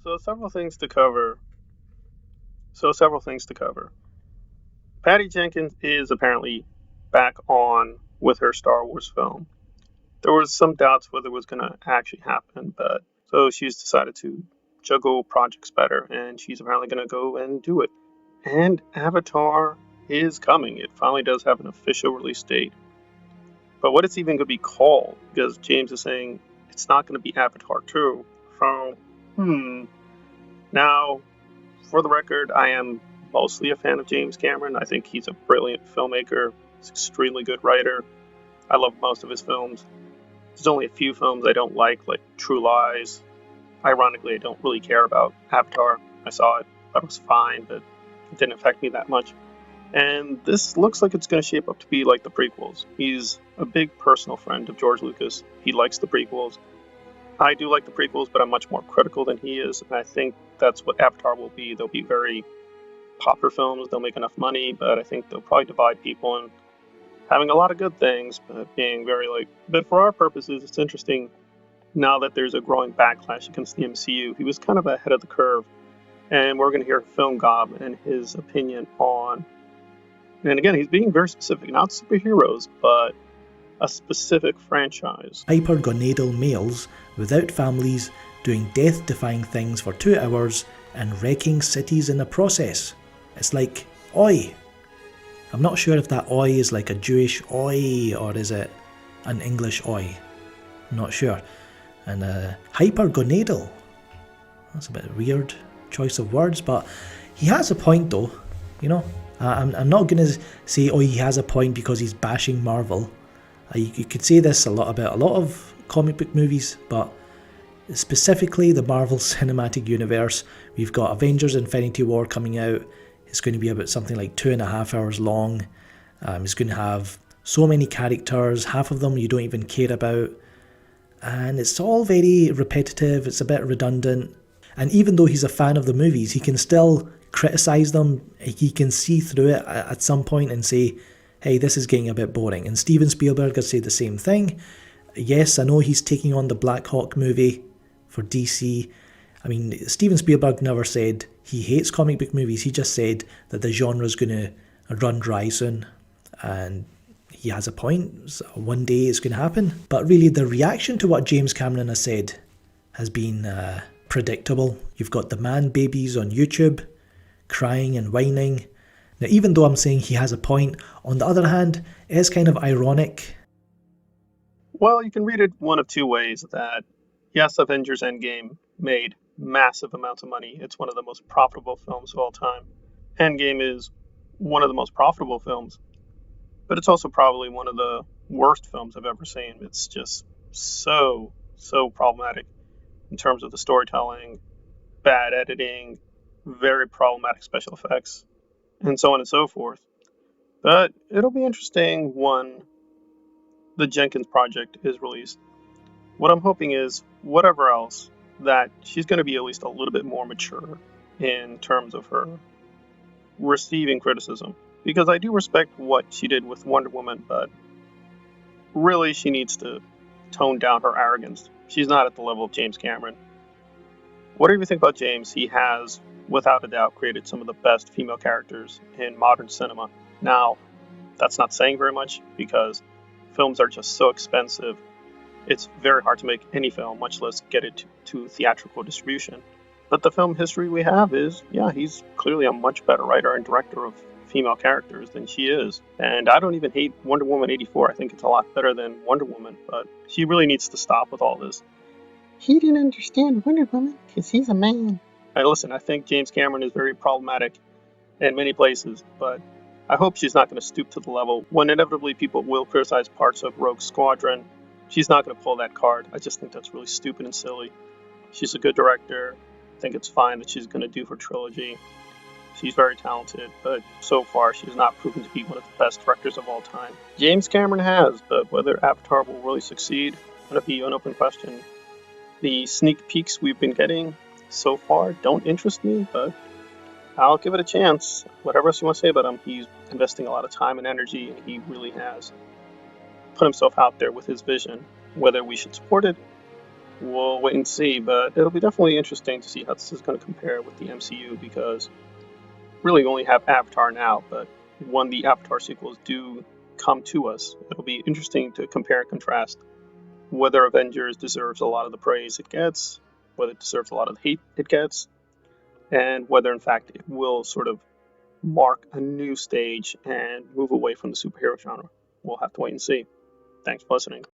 So several things to cover. Several things to cover. Patty Jenkins is apparently back on with her Star Wars film. There was some doubts whether it was going to actually happen, but so she's decided to juggle projects better, and she's apparently going to go and do it. And Avatar is coming. It finally does have an official release date. But what it's even going to be called, because James is saying it's not going to be Avatar 2. So, Now, for the record, I am mostly a fan of James Cameron. I think he's a brilliant filmmaker. He's an extremely good writer. I love most of his films. There's only a few films I don't like True Lies. Ironically, I don't really care about Avatar. I saw it, thought it was fine, but it didn't affect me that much. And this looks like it's going to shape up to be like the prequels. He's a big personal friend of George Lucas. He likes the prequels. I do like the prequels, but I'm much more critical than he is. And I think that's what Avatar will be. They'll be very popular films. They'll make enough money, but I think they'll probably divide people and having a lot of good things, but being very but for our purposes, it's interesting now that there's a growing backlash against the MCU. He was kind of ahead of the curve, and we're going to hear Film Gob and his opinion on. And again, he's being very specific, not superheroes, but a specific franchise. Hypergonadal males without families doing death-defying things for 2 hours and wrecking cities in the process. It's like oi. I'm not sure if that oi is like a Jewish oi or is it an English oi. I'm not sure. And hypergonadal. That's a bit weird choice of words, but he has a point though. You know, I'm not going to say, oh, he has a point because he's bashing Marvel. You could say this a lot about a lot of comic book movies, but specifically the Marvel Cinematic Universe. We've got Avengers Infinity War coming out. It's going to be about something like 2.5 hours long. It's going to have so many characters, half of them you don't even care about. And it's all very repetitive, it's a bit redundant. And even though he's a fan of the movies, he can still criticise them. He can see through it at some point and say, hey, this is getting a bit boring. And Steven Spielberg has said the same thing. Yes, I know he's taking on the Black Hawk movie for DC. I mean, Steven Spielberg never said he hates comic book movies. He just said that the genre is going to run dry soon. And he has a point. So one day it's going to happen. But really, the reaction to what James Cameron has said has been predictable. You've got the man babies on YouTube crying and whining. Now, even though I'm saying he has a point, on the other hand, it is kind of ironic. Well, you can read it one of two ways. That, yes, Avengers Endgame made massive amounts of money. It's one of the most profitable films of all time. Endgame is one of the most profitable films, but it's also probably one of the worst films I've ever seen. It's just so problematic in terms of the storytelling, bad editing, very problematic special effects, and so on and so forth. But it'll be interesting when the Jenkins project is released. What I'm hoping is, whatever else, that she's going to be at least a little bit more mature in terms of her receiving criticism. Because I do respect what she did with Wonder Woman, but really she needs to tone down her arrogance. She's not at the level of James Cameron. Whatever you think about James, he has, without a doubt, created some of the best female characters in modern cinema. Now, that's not saying very much because films are just so expensive. It's very hard to make any film, much less get it to theatrical distribution. But the film history we have is, yeah, he's clearly a much better writer and director of female characters than she is. And I don't even hate Wonder Woman 84. I think it's a lot better than Wonder Woman, but she really needs to stop with all this. He didn't understand Wonder Woman because he's a man. Listen, I think James Cameron is very problematic in many places, but I hope she's not going to stoop to the level when inevitably people will criticize parts of Rogue Squadron. She's not going to pull that card. I just think that's really stupid and silly. She's a good director. I think it's fine that she's going to do her trilogy. She's very talented, but so far she's not proven to be one of the best directors of all time. James Cameron has, but whether Avatar will really succeed, going to be an open question. The sneak peeks we've been getting so far don't interest me, but I'll give it a chance. Whatever else you want to say about him, he's investing a lot of time and energy, and he really has put himself out there with his vision. Whether we should support it, We'll wait and see, but it'll be definitely interesting to see how this is going to compare with the MCU because really we only have Avatar now, but when the Avatar sequels do come to us, it'll be interesting to compare and contrast whether Avengers deserves a lot of the praise it gets, whether it deserves a lot of the hate it gets, and whether in fact it will sort of mark a new stage and move away from the superhero genre. We'll have to wait and see. Thanks for listening.